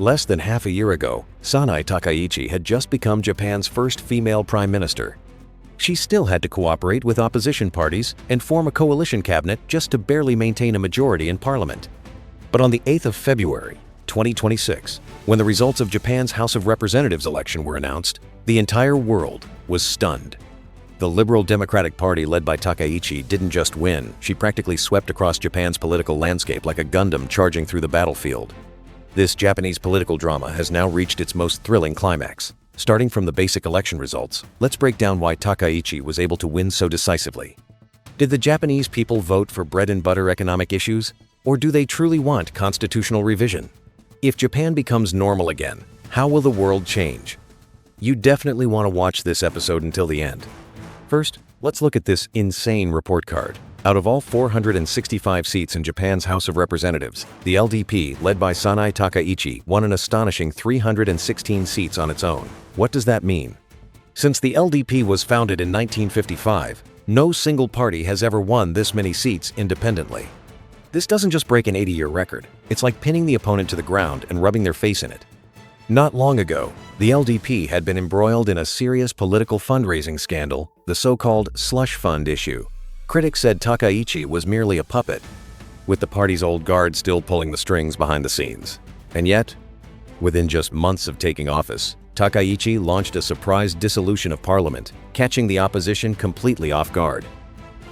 Less than half a year ago, Sanae Takaichi had just become Japan's first female prime minister. She still had to cooperate with opposition parties and form a coalition cabinet just to barely maintain a majority in parliament. But on the 8th of February, 2026, when the results of Japan's House of Representatives election were announced, the entire world was stunned. The Liberal Democratic Party led by Takaichi didn't just win, she practically swept across Japan's political landscape like a Gundam charging through the battlefield. This Japanese political drama has now reached its most thrilling climax. Starting from the basic election results, let's break down why Takaichi was able to win so decisively. Did the Japanese people vote for bread-and-butter economic issues, or do they truly want constitutional revision? If Japan becomes normal again, how will the world change? You definitely want to watch this episode until the end. First, let's look at this insane report card. Out of all 465 seats in Japan's House of Representatives, the LDP, led by Sanae Takaichi, won an astonishing 316 seats on its own. What does that mean? Since the LDP was founded in 1955, no single party has ever won this many seats independently. This doesn't just break an 80-year record, it's like pinning the opponent to the ground and rubbing their face in it. Not long ago, the LDP had been embroiled in a serious political fundraising scandal, the so-called slush fund issue. Critics said Takaichi was merely a puppet, with the party's old guard still pulling the strings behind the scenes. And yet, within just months of taking office, Takaichi launched a surprise dissolution of parliament, catching the opposition completely off guard.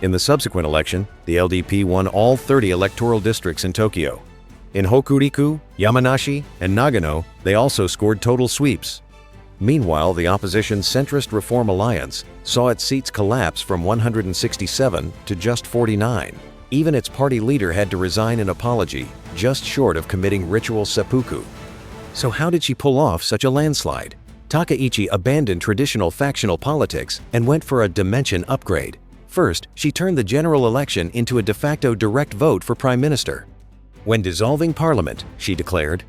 In the subsequent election, the LDP won all 30 electoral districts in Tokyo. In Hokuriku, Yamanashi, and Nagano, they also scored total sweeps. Meanwhile, the opposition's centrist Reform Alliance saw its seats collapse from 167 to just 49. Even its party leader had to resign an apology, just short of committing ritual seppuku. So how did she pull off such a landslide? Takaichi abandoned traditional factional politics and went for a dimension upgrade. First, she turned the general election into a de facto direct vote for prime minister. When dissolving parliament, she declared,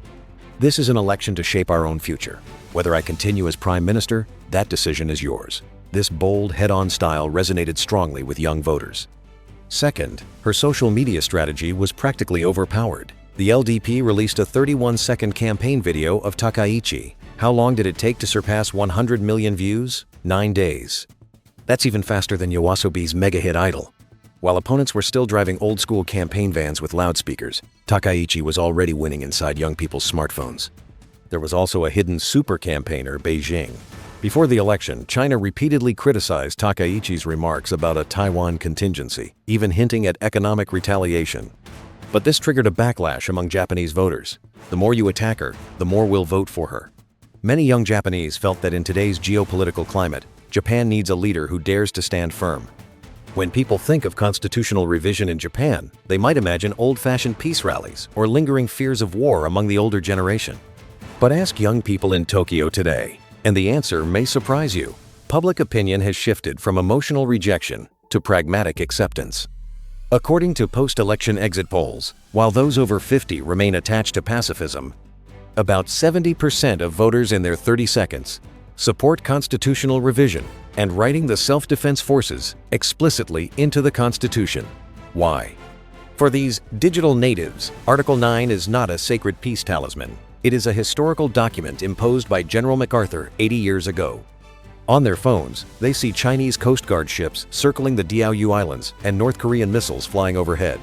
"This is an election to shape our own future. Whether I continue as prime minister, that decision is yours." This bold, head-on style resonated strongly with young voters. Second, her social media strategy was practically overpowered. The LDP released a 31-second campaign video of Takaichi. How long did it take to surpass 100 million views? 9 days. That's even faster than Yoasobi's mega-hit Idol. While opponents were still driving old-school campaign vans with loudspeakers, Takaichi was already winning inside young people's smartphones. There was also a hidden super campaigner, Beijing. Before the election, China repeatedly criticized Takaichi's remarks about a Taiwan contingency, even hinting at economic retaliation. But this triggered a backlash among Japanese voters. The more you attack her, the more we'll vote for her. Many young Japanese felt that in today's geopolitical climate, Japan needs a leader who dares to stand firm. When people think of constitutional revision in Japan, they might imagine old-fashioned peace rallies or lingering fears of war among the older generation. But ask young people in Tokyo today, and the answer may surprise you. Public opinion has shifted from emotional rejection to pragmatic acceptance. According to post-election exit polls, while those over 50 remain attached to pacifism, about 70% of voters in their 30 seconds support constitutional revision and writing the self-defense forces explicitly into the Constitution. Why? For these digital natives, Article 9 is not a sacred peace talisman. It is a historical document imposed by General MacArthur 80 years ago. On their phones, they see Chinese Coast Guard ships circling the Diaoyu Islands and North Korean missiles flying overhead.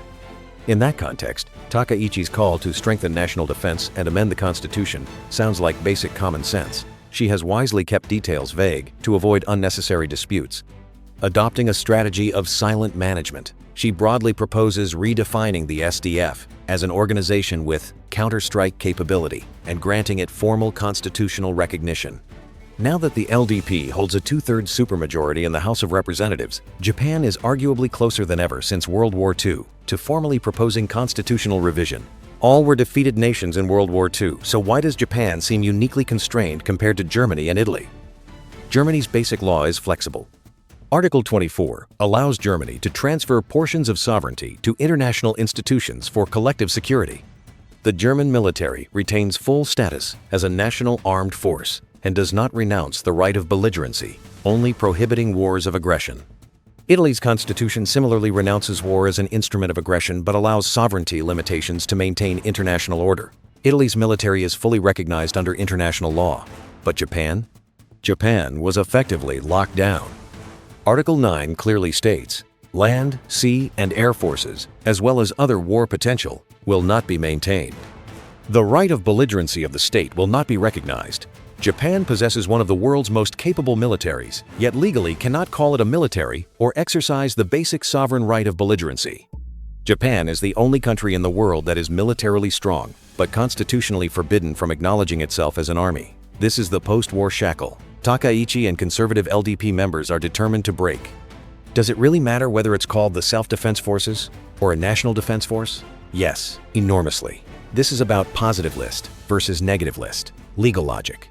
In that context, Takaichi's call to strengthen national defense and amend the Constitution sounds like basic common sense. She has wisely kept details vague to avoid unnecessary disputes. Adopting a strategy of silent management, she broadly proposes redefining the SDF as an organization with counter-strike capability and granting it formal constitutional recognition. Now that the LDP holds a two-thirds supermajority in the House of Representatives, Japan is arguably closer than ever since World War II to formally proposing constitutional revision. All were defeated nations in World War II, so why does Japan seem uniquely constrained compared to Germany and Italy? Germany's basic law is flexible. Article 24 allows Germany to transfer portions of sovereignty to international institutions for collective security. The German military retains full status as a national armed force and does not renounce the right of belligerency, only prohibiting wars of aggression. Italy's constitution similarly renounces war as an instrument of aggression but allows sovereignty limitations to maintain international order. Italy's military is fully recognized under international law. But Japan? Japan was effectively locked down. Article 9 clearly states, land, sea, and air forces, as well as other war potential, will not be maintained. The right of belligerency of the state will not be recognized. Japan possesses one of the world's most capable militaries, yet legally cannot call it a military or exercise the basic sovereign right of belligerency. Japan is the only country in the world that is militarily strong, but constitutionally forbidden from acknowledging itself as an army. This is the post-war shackle Takaichi and conservative LDP members are determined to break. Does it really matter whether it's called the Self-Defense Forces or a National Defense Force? Yes, enormously. This is about positive list versus negative list, legal logic.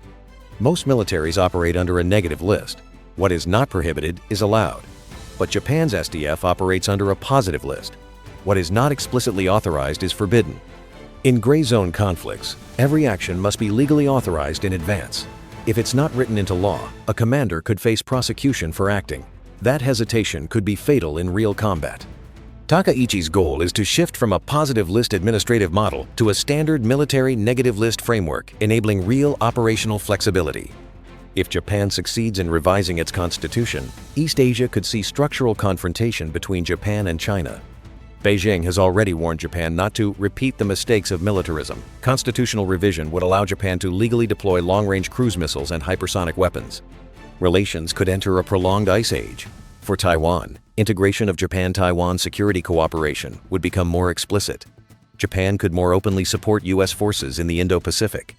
Most militaries operate under a negative list. What is not prohibited is allowed. But Japan's SDF operates under a positive list. What is not explicitly authorized is forbidden. In gray zone conflicts, every action must be legally authorized in advance. If it's not written into law, a commander could face prosecution for acting. That hesitation could be fatal in real combat. Takaichi's goal is to shift from a positive list administrative model to a standard military negative list framework, enabling real operational flexibility. If Japan succeeds in revising its constitution, East Asia could see structural confrontation between Japan and China. Beijing has already warned Japan not to repeat the mistakes of militarism. Constitutional revision would allow Japan to legally deploy long-range cruise missiles and hypersonic weapons. Relations could enter a prolonged ice age. For Taiwan, integration of Japan-Taiwan security cooperation would become more explicit. Japan could more openly support U.S. forces in the Indo-Pacific.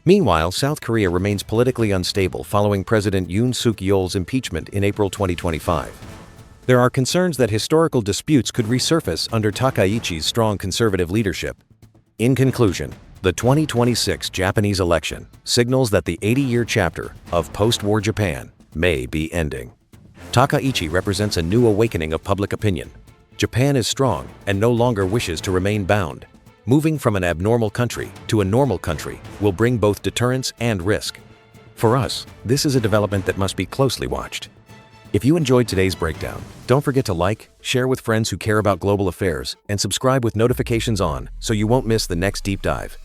Meanwhile, South Korea remains politically unstable following President Yoon Suk-yeol's impeachment in April 2025. There are concerns that historical disputes could resurface under Takaichi's strong conservative leadership. In conclusion, the 2026 Japanese election signals that the 80-year chapter of post-war Japan may be ending. Takaichi represents a new awakening of public opinion. Japan is strong and no longer wishes to remain bound. Moving from an abnormal country to a normal country will bring both deterrence and risk. For us, this is a development that must be closely watched. If you enjoyed today's breakdown, don't forget to like, share with friends who care about global affairs, and subscribe with notifications on so you won't miss the next deep dive.